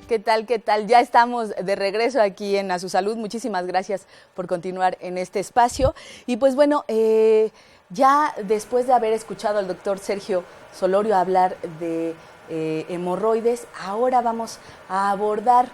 ¿Qué tal? ¿Qué tal? Ya estamos de regreso aquí en A Su Salud. Muchísimas gracias por continuar en este espacio. Y pues bueno, ya después de haber escuchado al doctor Sergio Solorio hablar de hemorroides, ahora vamos a abordar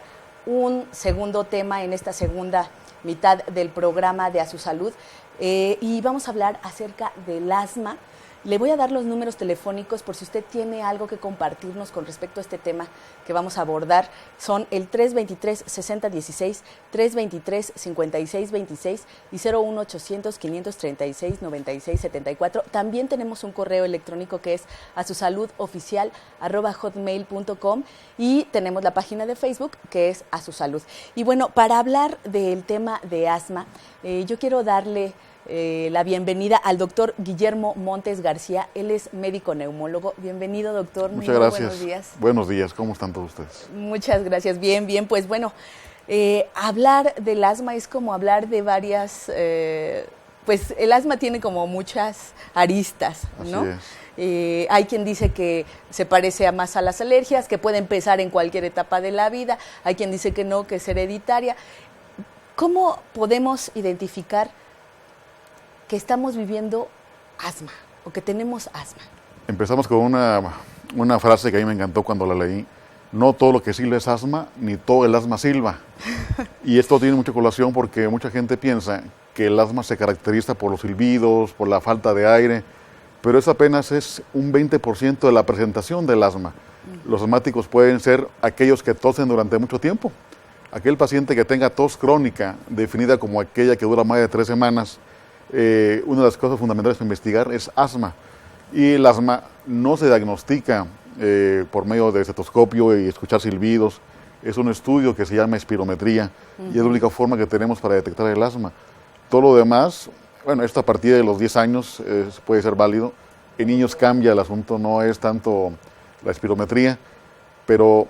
un segundo tema en esta segunda mitad del programa de A Su Salud. Y vamos a hablar acerca del asma. Le voy a dar los números telefónicos por si usted tiene algo que compartirnos con respecto a este tema que vamos a abordar. Son el 323-6016, 323-5626 y 01800-536-9674. También tenemos un correo electrónico que es asusaludoficial@hotmail.com y tenemos la página de Facebook que es A Su Salud. Y bueno, para hablar del tema de asma, yo quiero darle la bienvenida al doctor Guillermo Montes García. Él es médico neumólogo. Bienvenido, doctor. Muchas gracias. Buenos días. Buenos días. ¿Cómo están todos ustedes? Muchas gracias. Bien, bien. Pues bueno, hablar del asma es como hablar de varias... pues el asma tiene como muchas aristas, ¿no? Así es. Hay quien dice que se parece más a las alergias, que puede empezar en cualquier etapa de la vida. Hay quien dice que no, que es hereditaria. ¿Cómo podemos identificar que estamos viviendo asma o que tenemos asma? Empezamos con una frase que a mí me encantó cuando la leí. No todo lo que silba es asma, ni todo el asma silba. Y esto tiene mucha colación porque mucha gente piensa que el asma se caracteriza por los silbidos, por la falta de aire, pero eso apenas es un 20% de la presentación del asma. Los asmáticos pueden ser aquellos que tosen durante mucho tiempo. Aquel paciente que tenga tos crónica, definida como aquella que dura más de 3 semanas, una de las cosas fundamentales para investigar es asma. Y el asma no se diagnostica por medio de estetoscopio y escuchar silbidos. Es un estudio que se llama espirometría y es la única forma que tenemos para detectar el asma. Todo lo demás, bueno, esto a partir de los 10 años puede ser válido. En niños cambia el asunto, no es tanto la espirometría, pero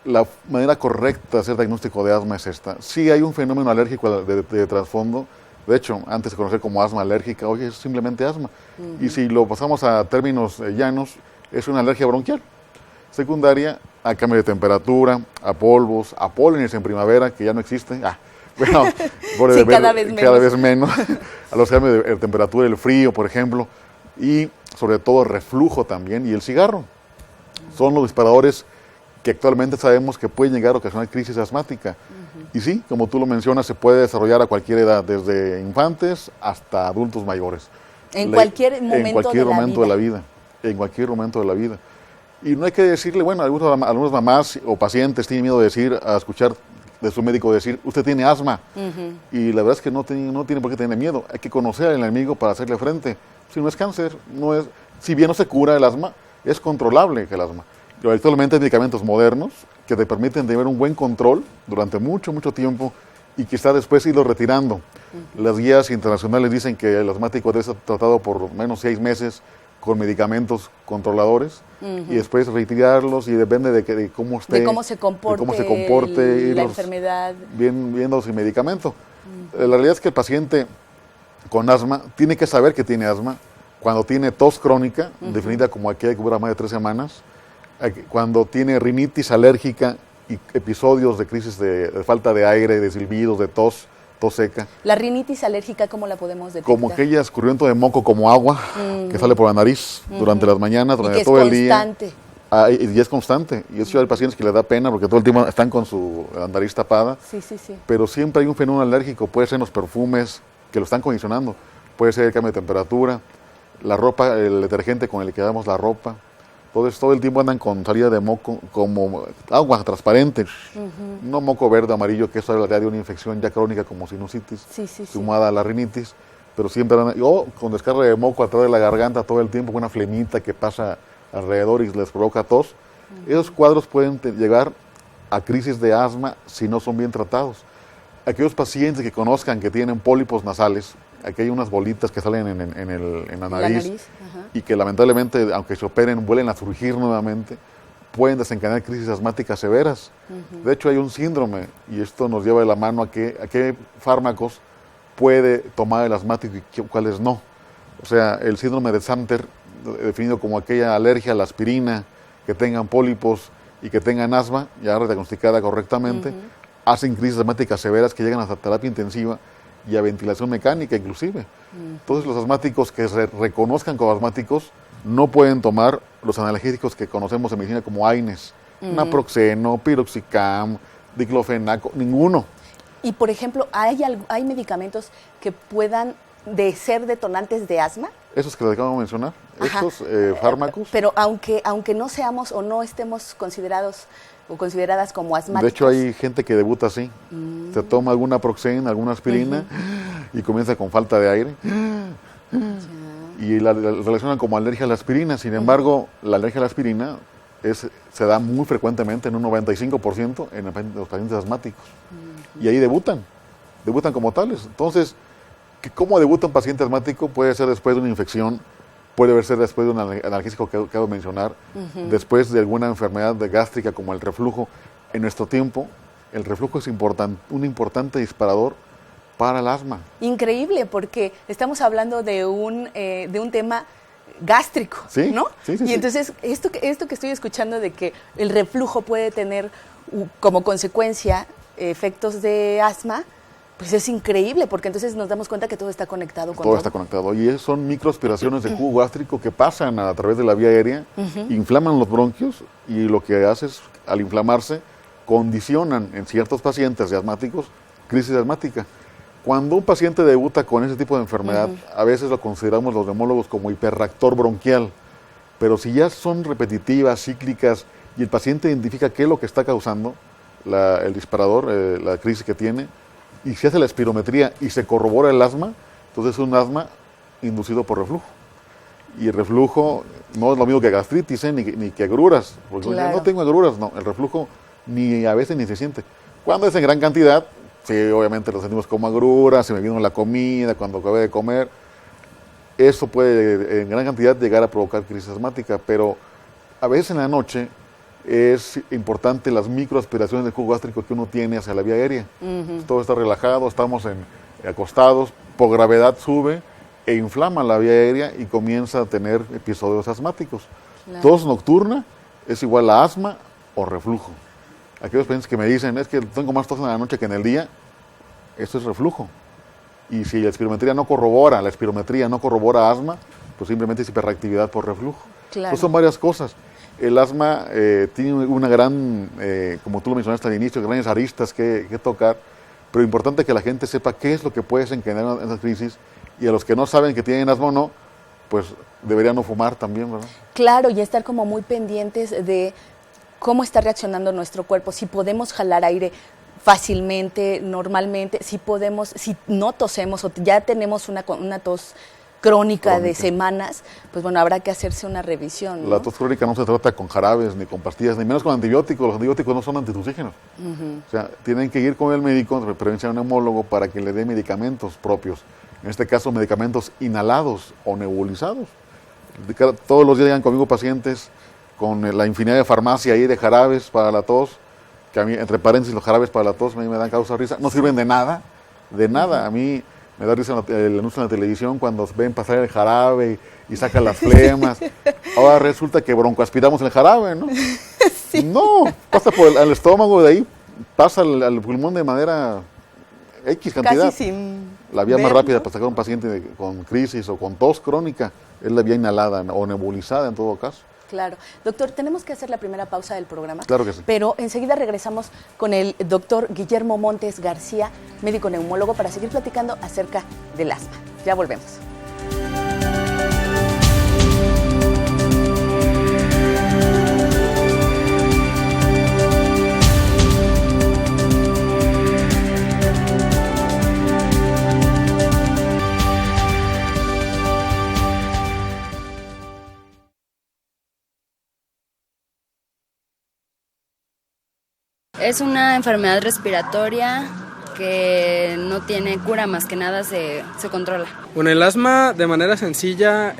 la manera correcta de hacer diagnóstico de asma es esta. Sí hay un fenómeno alérgico de trasfondo. De hecho, antes de conocer como asma alérgica, hoy es simplemente asma. Y si lo pasamos a términos llanos, es una alergia bronquial. Secundaria a cambio de temperatura, a polvos, a pólenes en primavera, que ya no existe. Bueno, sí, cada vez menos. A los cambios de temperatura, el frío, por ejemplo. Y sobre todo el reflujo también y el cigarro. Son los disparadores que actualmente sabemos que pueden llegar a ocasionar crisis asmática. Y sí, como tú lo mencionas, se puede desarrollar a cualquier edad, desde infantes hasta adultos mayores. En cualquier momento, en cualquier momento de la vida. En cualquier momento de la vida. Y no hay que decirle, bueno, algunas mamás o pacientes tienen miedo de escuchar de su médico decir, usted tiene asma. Y la verdad es que no tiene por qué tener miedo. Hay que conocer al enemigo para hacerle frente. Si no es cáncer, si bien no se cura el asma, es controlable el asma. Pero actualmente hay medicamentos modernos que te permiten tener un buen control durante mucho, mucho tiempo y quizá después irlo retirando. Las guías internacionales dicen que el asmático debe ser tratado por menos 6 meses con medicamentos controladores y después retirarlos y depende de cómo esté, de cómo se comporte la enfermedad. Viendo sin medicamento. La realidad es que el paciente con asma tiene que saber que tiene asma cuando tiene tos crónica, definida como aquella que dura más de 3 semanas, cuando tiene rinitis alérgica y episodios de crisis de falta de aire, de silbidos, de tos seca. ¿La rinitis alérgica cómo la podemos detectar? Como aquella escurrimiento de moco como agua que sale por la nariz durante las mañanas, durante todo el día. Y es constante. Y eso hay pacientes que les da pena porque todo el tiempo están con su nariz tapada. Sí. Pero siempre hay un fenómeno alérgico. Puede ser en los perfumes que lo están condicionando. Puede ser el cambio de temperatura, la ropa, el detergente con el que damos la ropa. Todo el tiempo andan con salida de moco como agua transparente, no moco verde, amarillo, que eso hablaría de una infección ya crónica como sinusitis, sumada a la rinitis, pero siempre andan, con descarga de moco a través de la garganta todo el tiempo, con una flemita que pasa alrededor y les provoca tos. Esos cuadros pueden llegar a crisis de asma si no son bien tratados. Aquellos pacientes que conozcan que tienen pólipos nasales, aquí hay unas bolitas que salen en la nariz y que lamentablemente, aunque se operen, vuelven a surgir nuevamente, pueden desencadenar crisis asmáticas severas. De hecho, hay un síndrome, y esto nos lleva de la mano a qué fármacos puede tomar el asmático y cuáles no. O sea, el síndrome de Samter, definido como aquella alergia a la aspirina, que tengan pólipos y que tengan asma ya diagnosticada correctamente, hacen crisis asmáticas severas que llegan hasta terapia intensiva y a ventilación mecánica inclusive. Entonces los asmáticos que se reconozcan como asmáticos no pueden tomar los analgésicos que conocemos en medicina como AINES, naproxeno, piroxicam, diclofenaco, ninguno. Y por ejemplo, ¿hay medicamentos que puedan ser detonantes de asma? Esos que les acabo de mencionar, estos fármacos. Pero aunque no seamos o no estemos considerados o consideradas como asmáticos. De hecho, hay gente que debuta así. Se toma alguna Proxen, alguna aspirina y comienza con falta de aire. Y la relacionan como alergia a la aspirina. Sin embargo, la alergia a la aspirina se da muy frecuentemente, en un 95% en los pacientes asmáticos. Y ahí debutan como tales. Entonces, ¿cómo debuta un paciente asmático? Puede ser después de una infección, puede ser después de un analgésico que acabo de mencionar, después de alguna enfermedad gástrica como el reflujo. En nuestro tiempo, el reflujo es un importante disparador para el asma. Increíble, porque estamos hablando de un tema gástrico, ¿sí? ¿no? Sí, y entonces, esto que estoy escuchando de que el reflujo puede tener como consecuencia efectos de asma, pues es increíble, porque entonces nos damos cuenta que todo está conectado con todo. Todo está conectado, y son microaspiraciones de jugo gástrico que pasan a través de la vía aérea, inflaman los bronquios, y lo que hace es, al inflamarse, condicionan en ciertos pacientes asmáticos crisis asmática. Cuando un paciente debuta con ese tipo de enfermedad, a veces lo consideramos los neumólogos como hiperreactor bronquial, pero si ya son repetitivas, cíclicas, y el paciente identifica qué es lo que está causando el disparador, la crisis que tiene, y se hace la espirometría y se corrobora el asma, entonces es un asma inducido por reflujo. Y el reflujo no es lo mismo que gastritis, ni que agruras, porque no tengo agruras, no, el reflujo a veces ni se siente. Cuando es en gran cantidad, sí, obviamente lo sentimos como agruras, se me vino la comida, cuando acabé de comer. Eso puede en gran cantidad llegar a provocar crisis asmática, pero a veces en la noche es importante las microaspiraciones de jugo gástrico que uno tiene hacia la vía aérea. Todo está relajado, estamos acostados, por gravedad sube e inflama la vía aérea y comienza a tener episodios asmáticos. Claro. Tos nocturna es igual a asma o reflujo. Aquellos pacientes que me dicen, es que tengo más tos en la noche que en el día, eso es reflujo. Y si la espirometría no corrobora asma, pues simplemente es hiperreactividad por reflujo. Claro. Entonces son varias cosas. El asma tiene una gran, como tú lo mencionaste al inicio, grandes aristas que tocar, pero importante que la gente sepa qué es lo que puede desencadenar esas crisis, y a los que no saben que tienen asma o no, pues deberían no fumar también, ¿verdad? Claro, y estar como muy pendientes de cómo está reaccionando nuestro cuerpo, si podemos jalar aire fácilmente, normalmente, si no tosemos o ya tenemos una tos crónica de semanas, pues bueno, habrá que hacerse una revisión, ¿no? La tos crónica no se trata con jarabes, ni con pastillas, ni menos con antibióticos. Los antibióticos no son antitusígenos. O sea, tienen que ir con el médico, de preferencia un neumólogo, para que le dé medicamentos propios. En este caso, medicamentos inhalados o nebulizados. Todos los días llegan conmigo pacientes con la infinidad de farmacia ahí de jarabes para la tos, que a mí, entre paréntesis, los jarabes para la tos a mí me dan causa risa. No sirven de nada, A mí me da risa el anuncio en la televisión cuando ven pasar el jarabe y sacan las flemas. Ahora resulta que broncoaspiramos el jarabe, ¿no? Sí. No, pasa por el estómago, de ahí pasa al pulmón de manera X cantidad. Casi sin la vía más rápida para sacar a un paciente con crisis o con tos crónica es la vía inhalada o nebulizada en todo caso. Claro. Doctor, tenemos que hacer la primera pausa del programa. Claro que sí. Pero enseguida regresamos con el doctor Guillermo Montes García, médico neumólogo, para seguir platicando acerca del asma. Ya volvemos. Es una enfermedad respiratoria que no tiene cura, más que nada se controla. Bueno, el asma, de manera sencilla,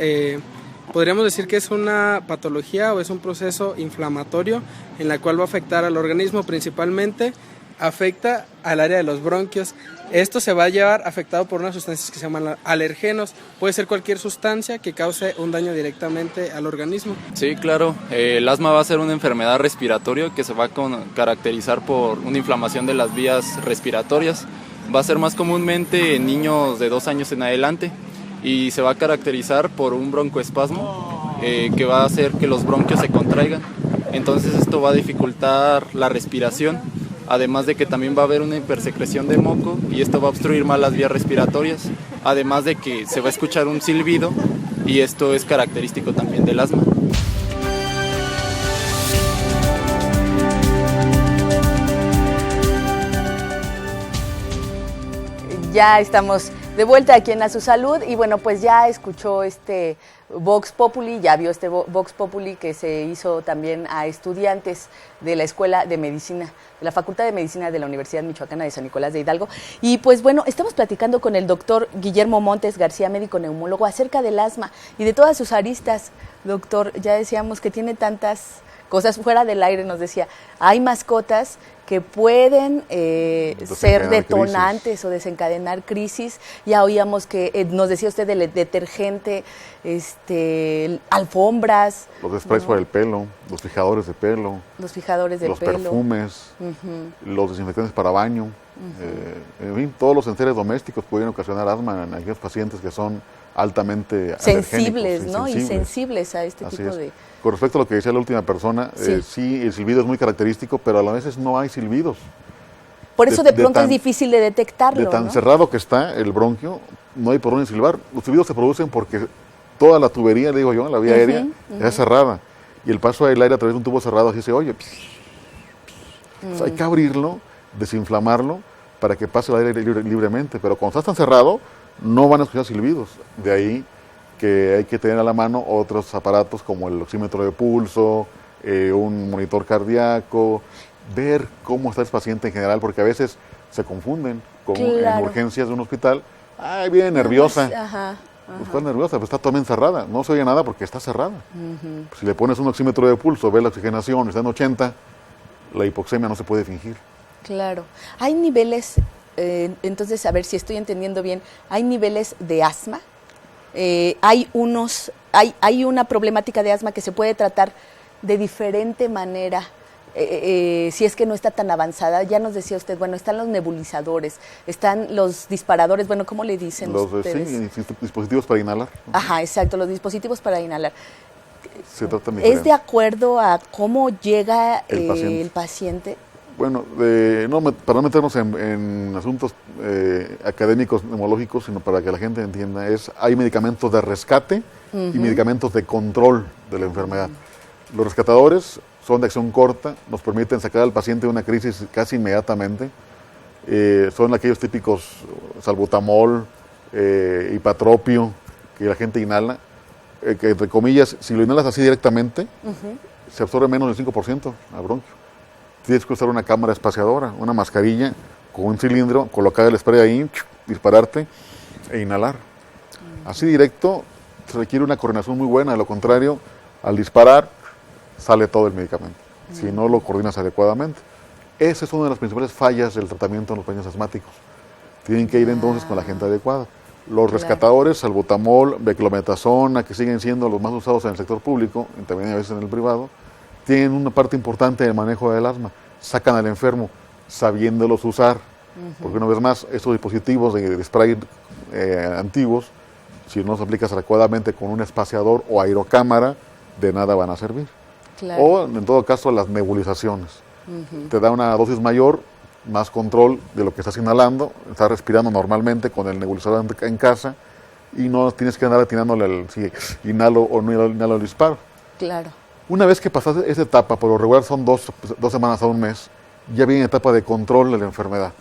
podríamos decir que es una patología o es un proceso inflamatorio en la cual va a afectar al organismo principalmente afecta al área de los bronquios. Esto se va a llevar afectado por unas sustancias que se llaman alergenos. Puede ser cualquier sustancia que cause un daño directamente al organismo. Sí, claro. El asma va a ser una enfermedad respiratoria que se va a caracterizar por una inflamación de las vías respiratorias. Va a ser más comúnmente en niños de 2 años en adelante y se va a caracterizar por un broncoespasmo que va a hacer que los bronquios se contraigan. Entonces esto va a dificultar la respiración. Además de que también va a haber una hipersecreción de moco y esto va a obstruir más las vías respiratorias, además de que se va a escuchar un silbido y esto es característico también del asma. Ya estamos de vuelta aquí en A Su Salud y bueno, pues ya escuchó este Vox Populi, ya vio este Vox Populi que se hizo también a estudiantes de la Escuela de Medicina, de la Facultad de Medicina de la Universidad Michoacana de San Nicolás de Hidalgo. Y pues bueno, estamos platicando con el doctor Guillermo Montes García, médico neumólogo, acerca del asma y de todas sus aristas. Doctor, ya decíamos que tiene tantas cosas fuera del aire, nos decía, hay mascotas que pueden ser detonantes crisis. O desencadenar crisis. Ya oíamos que nos decía usted del detergente, alfombras. Los sprays para el pelo, los fijadores de pelo. Los fijadores de los pelo. Los perfumes, los desinfectantes para baño. En fin, todos los enseres domésticos pueden ocasionar asma en aquellos pacientes que son altamente sensibles, ¿no? Y sensibles a este tipo de... Con respecto a lo que decía la última persona, sí, el silbido es muy característico, pero a la vez no hay silbidos. Por eso de pronto es difícil de detectarlo, de tan ¿no? cerrado que está el bronquio, no hay por dónde silbar. Los silbidos se producen porque toda la tubería, le digo yo, la vía aérea, es cerrada. Y el paso del aire a través de un tubo cerrado así se oye. Pues hay que abrirlo, desinflamarlo, para que pase el aire libremente. Pero cuando está tan cerrado, no van a escuchar silbidos. De ahí que hay que tener a la mano otros aparatos como el oxímetro de pulso, un monitor cardíaco, ver cómo está el paciente en general, porque a veces se confunden en urgencias de un hospital. ¡Ay, viene nerviosa! Pues ¿cuál nerviosa? Pues está totalmente cerrada, no se oye nada porque está cerrada. Si le pones un oxímetro de pulso, ves la oxigenación, está en 80, la hipoxemia no se puede fingir. Claro. Hay niveles, entonces, a ver si estoy entendiendo bien, ¿hay niveles de asma? Hay una problemática de asma que se puede tratar de diferente manera, si es que no está tan avanzada. Ya nos decía usted, bueno, están los nebulizadores, están los disparadores, bueno, ¿cómo le dicen ustedes? Sí, dispositivos para inhalar. Ajá, exacto, los dispositivos para inhalar. Se tratan diferente. ¿Es de acuerdo a cómo llega el paciente? Bueno, para no meternos en asuntos académicos, neumológicos, sino para que la gente entienda, hay medicamentos de rescate y medicamentos de control de la enfermedad. Los rescatadores son de acción corta, nos permiten sacar al paciente de una crisis casi inmediatamente. Son aquellos típicos salbutamol, hipatropio, que la gente inhala, que entre comillas, si lo inhalas así directamente, se absorbe menos del 5% al bronquio. Tienes que usar una cámara espaciadora, una mascarilla con un cilindro, colocar el spray ahí, dispararte e inhalar. Así directo se requiere una coordinación muy buena, de lo contrario, al disparar sale todo el medicamento, si no lo coordinas adecuadamente. Esa es una de las principales fallas del tratamiento en los pacientes asmáticos. Tienen que ir entonces con la gente adecuada. Los rescatadores, salbutamol, beclometasona, que siguen siendo los más usados en el sector público, y también a veces en el privado, tienen una parte importante del manejo del asma. Sacan al enfermo sabiéndolos usar, porque una vez más, estos dispositivos de spray antiguos, si no los aplicas adecuadamente con un espaciador o aerocámara, de nada van a servir. Claro. O, en todo caso, las nebulizaciones. Te da una dosis mayor, más control de lo que estás inhalando, estás respirando normalmente con el nebulizador en casa y no tienes que andar atinándole si inhalo o no inhalo el disparo. Claro. Una vez que pasas esa etapa, por lo regular son 2 semanas a un mes, ya viene etapa de control de la enfermedad,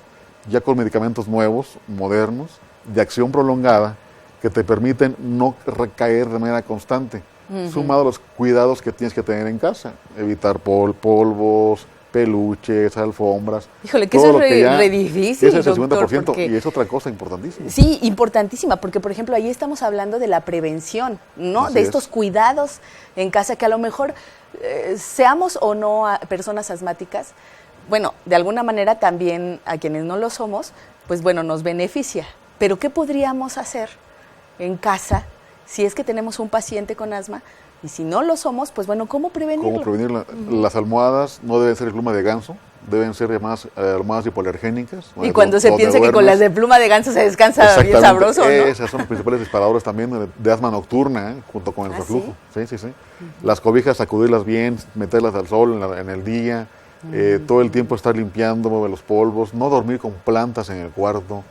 ya con medicamentos nuevos, modernos, de acción prolongada, que te permiten no recaer de manera constante, sumado a los cuidados que tienes que tener en casa, evitar polvos, peluches, alfombras. Híjole, que eso es re difícil, ese es el 50%, doctor, porque... y es otra cosa importantísima. Sí, importantísima, porque por ejemplo ahí estamos hablando de la prevención, ¿no? Así de es. Estos cuidados en casa, que a lo mejor seamos o no personas asmáticas, bueno, de alguna manera también a quienes no lo somos, pues bueno, nos beneficia. Pero ¿qué podríamos hacer en casa si es que tenemos un paciente con asma? Y si no lo somos, pues bueno, ¿cómo prevenirlo? ¿Cómo prevenirla? Las almohadas no deben ser de pluma de ganso, deben ser llamadas almohadas hipoalergénicas. Y cuando se piensa que con las de pluma de ganso se descansa bien sabroso, ¿no? Esas son los principales disparadores también de asma nocturna, junto con el reflujo. ¿Sí? Las cobijas, sacudirlas bien, meterlas al sol en el día, todo el tiempo estar limpiando, mover los polvos, no dormir con plantas en el cuarto,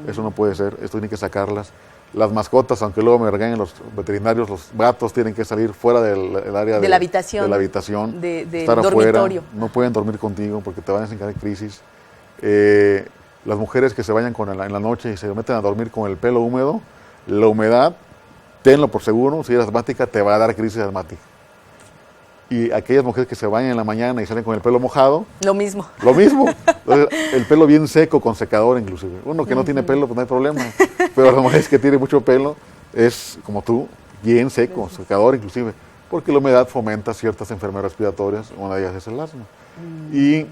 eso no puede ser, esto tiene que sacarlas. Las mascotas, aunque luego me regañen los veterinarios, los gatos tienen que salir fuera del área de la habitación, del estar dormitorio. Afuera, no pueden dormir contigo porque te van a desencadenar crisis. Las mujeres que se bañan en la noche y se meten a dormir con el pelo húmedo, la humedad, tenlo por seguro, si eres asmática te va a dar crisis asmática. Y aquellas mujeres que se bañan en la mañana y salen con el pelo mojado, lo mismo. Entonces, el pelo bien seco, con secador inclusive. Uno que no tiene pelo, pues no hay problema. Pero las mujeres que tienen mucho pelo, es como tú, bien seco, secador inclusive. Porque la humedad fomenta ciertas enfermedades respiratorias, una de ellas es el asma. Y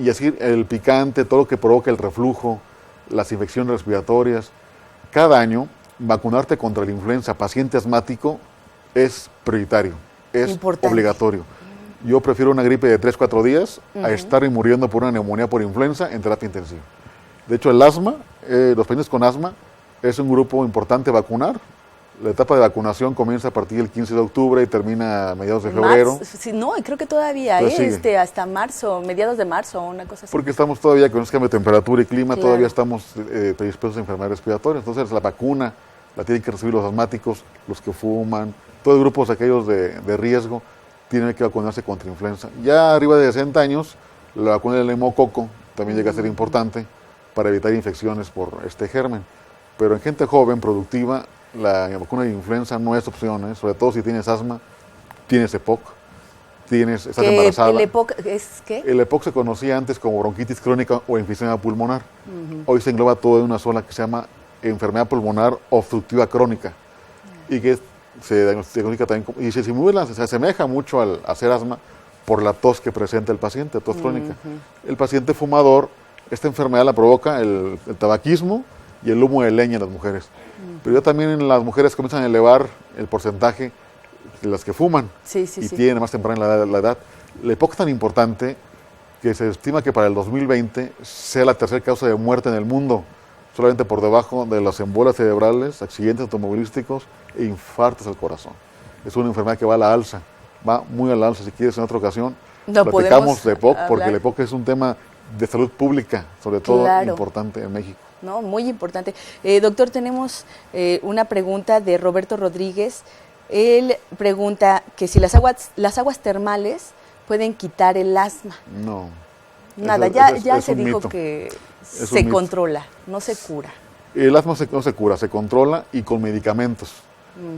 así el picante, todo lo que provoca el reflujo, las infecciones respiratorias. Cada año, vacunarte contra la influenza paciente asmático es prioritario. Es obligatorio. Yo prefiero una gripe de 3-4 días a estar muriendo por una neumonía por influenza en terapia intensiva. De hecho, el asma, los pacientes con asma, es un grupo importante a vacunar. La etapa de vacunación comienza a partir del 15 de octubre y termina a mediados de febrero. Sí, no, y creo que todavía hasta marzo, mediados de marzo, una cosa así. Porque estamos todavía con el cambio de temperatura y clima, todavía estamos predispuestos a enfermedades respiratorias. Entonces, la vacuna la tienen que recibir los asmáticos, los que fuman, todos los grupos aquellos de riesgo tienen que vacunarse contra influenza. Ya arriba de 60 años, la vacuna del neumococo también llega a ser importante para evitar infecciones por este germen. Pero en gente joven, productiva, la vacuna de influenza no es opción, sobre todo si tienes asma, tienes EPOC, estás embarazada. ¿El EPOC es qué? El EPOC se conocía antes como bronquitis crónica o enfisema pulmonar. Hoy se engloba todo en una sola que se llama enfermedad pulmonar obstructiva crónica. Y que se diagnostica también y se asemeja mucho al hacer asma por la tos que presenta el paciente, tos crónica. El paciente fumador, esta enfermedad la provoca el tabaquismo y el humo de leña en las mujeres. Pero ya también en las mujeres comienzan a elevar el porcentaje de las que fuman y tienen más temprana la edad. La EPOC es tan importante que se estima que para el 2020 sea la tercera causa de muerte en el mundo, solamente por debajo de las embolias cerebrales, accidentes automovilísticos e infartos al corazón. Es una enfermedad que va a la alza, va muy a la alza. Si quieres en otra ocasión, platicamos de EPOC, porque el EPOC es un tema de salud pública, sobre todo importante en México. No, muy importante. Doctor, tenemos una pregunta de Roberto Rodríguez. Él pregunta que si las aguas termales pueden quitar el asma. No. Nada, ya se dijo que se controla, no se cura. El asma no se cura, se controla y con medicamentos.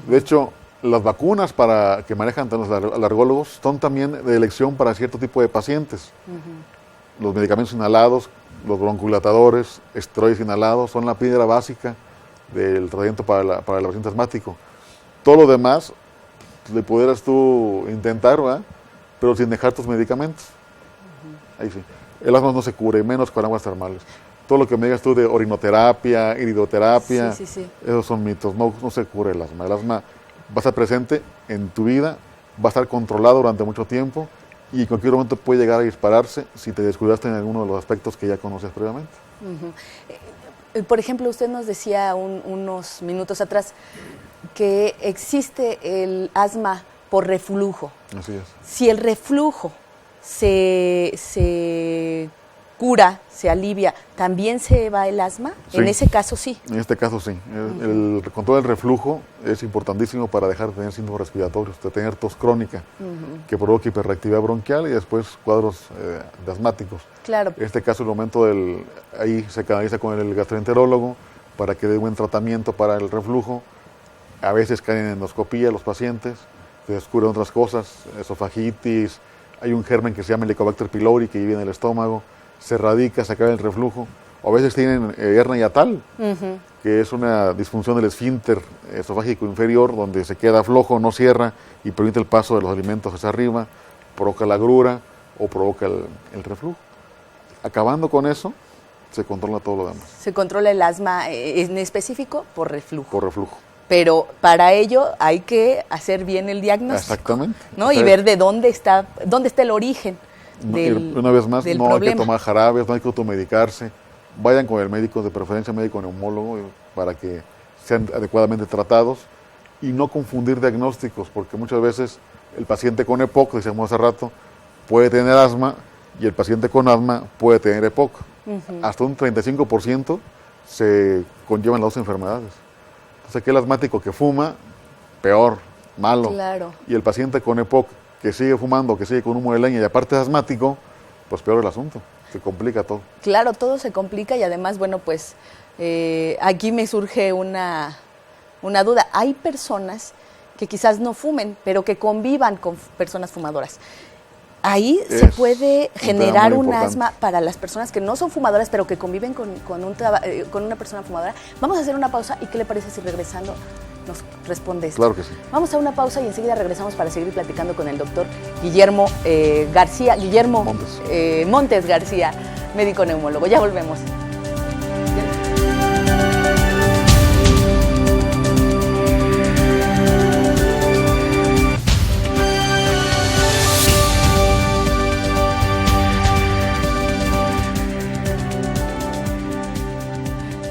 De hecho, las vacunas que manejan los alergólogos son también de elección para cierto tipo de pacientes. Los medicamentos inhalados, los broncodilatadores, esteroides inhalados, son la piedra básica del tratamiento para el paciente asmático. Todo lo demás le pudieras tú intentar, ¿verdad? Pero sin dejar tus medicamentos. Ahí sí. El asma no se cura, y menos con aguas termales. Todo lo que me digas tú de orinoterapia, iridoterapia, esos son mitos, no se cura el asma. El asma va a estar presente en tu vida, va a estar controlado durante mucho tiempo y en cualquier momento puede llegar a dispararse si te descuidaste en alguno de los aspectos que ya conoces previamente. Por ejemplo, usted nos decía unos minutos atrás que existe el asma por reflujo. Así es. Si el reflujo se cura, se alivia, ¿también se va el asma? Sí. En ese caso sí. En este caso sí. El control del reflujo es importantísimo para dejar de tener síntomas respiratorios, de tener tos crónica, que provoca hiperreactividad bronquial y después cuadros de asmáticos. Claro. En este caso, el momento ahí se canaliza con el gastroenterólogo para que dé buen tratamiento para el reflujo. A veces caen en endoscopía los pacientes, se descubren otras cosas, esofagitis, hay un germen que se llama Helicobacter pylori que vive en el estómago, se radica, se acaba el reflujo. O a veces tienen hernia hiatal, que es una disfunción del esfínter esofágico inferior, donde se queda flojo, no cierra y permite el paso de los alimentos hacia arriba, provoca la agrura o provoca el reflujo. Acabando con eso, se controla todo lo demás. Se controla el asma en específico por reflujo. Por reflujo. Pero para ello hay que hacer bien el diagnóstico. Exactamente. ¿No? Y ver de dónde está el origen una vez más, del no problema. hay que tomar jarabes, no hay que automedicarse. Vayan con el médico, de preferencia médico neumólogo, para que sean adecuadamente tratados y no confundir diagnósticos, porque muchas veces el paciente con EPOC, decíamos hace rato, puede tener asma y el paciente con asma puede tener EPOC. Hasta un 35% se conllevan las dos enfermedades. Entonces, aquel asmático que fuma, peor, malo. Claro. Y el paciente con EPOC que sigue fumando, que sigue con humo de leña y aparte es asmático, pues peor el asunto. Se complica todo. Claro, todo se complica y además, bueno, pues aquí me surge una duda. Hay personas que quizás no fumen, pero que convivan con personas fumadoras. Ahí se puede generar un asma para las personas que no son fumadoras, pero que conviven con una persona fumadora. Vamos a hacer una pausa y ¿qué le parece si regresando nos responde esto? Claro que sí. Vamos a una pausa y enseguida regresamos para seguir platicando con el doctor Guillermo Montes García, médico neumólogo. Ya volvemos.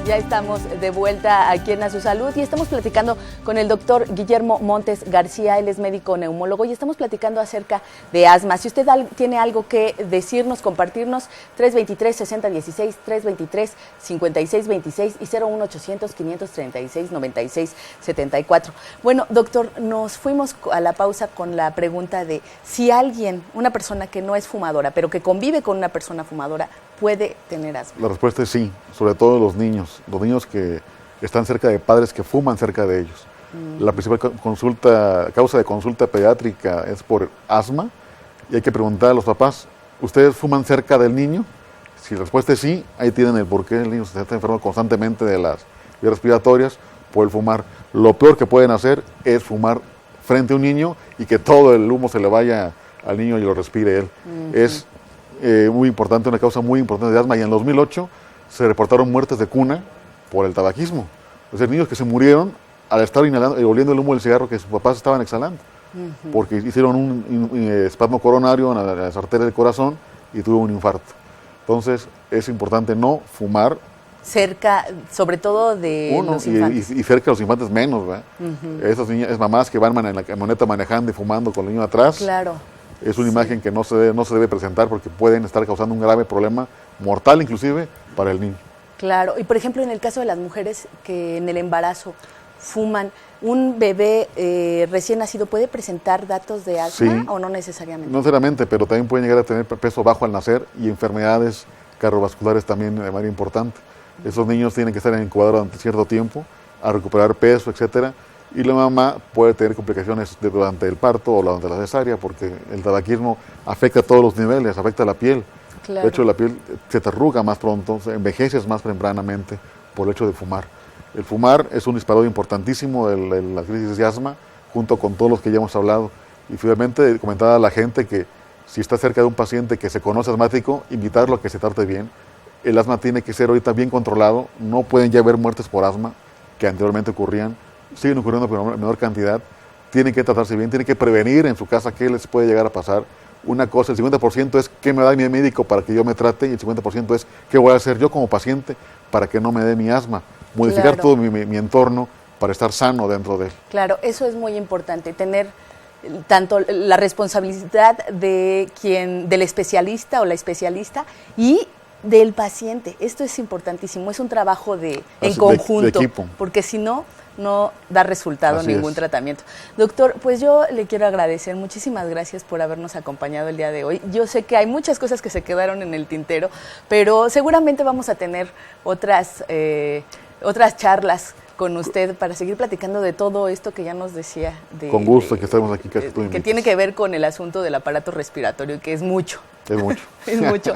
Ya estamos de vuelta aquí en A Su Salud y estamos platicando con el doctor Guillermo Montes García, él es médico neumólogo y estamos platicando acerca de asma. Si usted tiene algo que decirnos, compartirnos, 323-6016, 323-5626 y 01800-536-9674. Bueno, doctor, nos fuimos a la pausa con la pregunta de si alguien, una persona que no es fumadora, pero que convive con una persona fumadora, puede tener asma. La respuesta es sí, sobre todo los niños que están cerca de padres que fuman cerca de ellos. La principal causa de consulta pediátrica es por asma y hay que preguntar a los papás, ¿ustedes fuman cerca del niño? Si la respuesta es sí, ahí tienen el por qué el niño se está enfermando constantemente de las vías respiratorias por el fumar. Lo peor que pueden hacer es fumar frente a un niño y que todo el humo se le vaya al niño y lo respire él. Es muy importante, una causa muy importante de asma, y en 2008 se reportaron muertes de cuna por el tabaquismo. Es decir, niños que se murieron al estar inhalando y oliendo el humo del cigarro que sus papás estaban exhalando, porque hicieron un espasmo coronario en las arterias del corazón y tuvo un infarto. Entonces, es importante no fumar cerca, sobre todo de los infantes. Y cerca de los infantes menos, ¿verdad? Esas niñas, mamás que van en la camioneta manejando y fumando con el niño atrás. Claro. Es una imagen que no se debe presentar porque pueden estar causando un grave problema, mortal inclusive, para el niño. Claro, y por ejemplo en el caso de las mujeres que en el embarazo fuman, ¿un bebé recién nacido puede presentar datos de asma o no necesariamente? No necesariamente, pero también pueden llegar a tener peso bajo al nacer y enfermedades cardiovasculares también de manera importante. Esos niños tienen que estar en incubadora durante cierto tiempo a recuperar peso, etcétera. Y la mamá puede tener complicaciones durante el parto o durante la cesárea, porque el tabaquismo afecta a todos los niveles, afecta a la piel. Claro. De hecho, la piel se te arruga más pronto, se envejeces más tempranamente por el hecho de fumar. El fumar es un disparador importantísimo de la crisis de asma, junto con todos los que ya hemos hablado. Y finalmente, comentar a la gente que si está cerca de un paciente que se conoce asmático, invitarlo a que se trate bien. El asma tiene que ser ahorita bien controlado, no pueden ya haber muertes por asma, que anteriormente ocurrían. Siguen ocurriendo pero en menor cantidad, tienen que tratarse bien, tienen que prevenir en su casa qué les puede llegar a pasar. Una cosa, el 50% es qué me da mi médico para que yo me trate y el 50% es qué voy a hacer yo como paciente para que no me dé mi asma. Modificar todo mi entorno para estar sano dentro de él. Claro, eso es muy importante, tener tanto la responsabilidad del especialista o la especialista y del paciente. Esto es importantísimo, es un trabajo en conjunto, de equipo. Porque si no da resultado ningún tratamiento. Doctor, pues yo le quiero agradecer, muchísimas gracias por habernos acompañado el día de hoy. Yo sé que hay muchas cosas que se quedaron en el tintero, pero seguramente vamos a tener otras charlas con usted para seguir platicando de todo esto que ya nos decía. Con gusto, que estamos aquí casi que tiene que ver con el asunto del aparato respiratorio, que es mucho. Es mucho. Es mucho.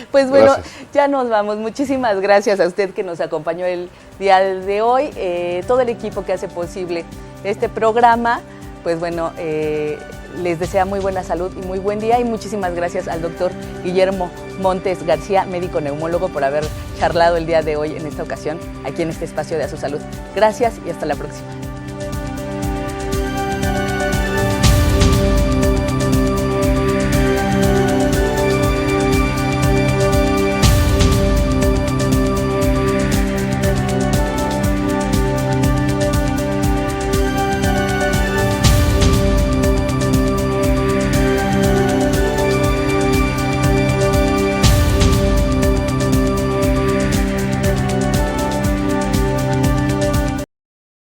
Pues bueno, gracias. Ya nos vamos. Muchísimas gracias a usted que nos acompañó el día de hoy. Todo el equipo que hace posible este programa, pues bueno, les desea muy buena salud y muy buen día, y muchísimas gracias al doctor Guillermo Montes García, médico neumólogo, por haber charlado el día de hoy en esta ocasión aquí en este espacio de A Su Salud. Gracias y hasta la próxima.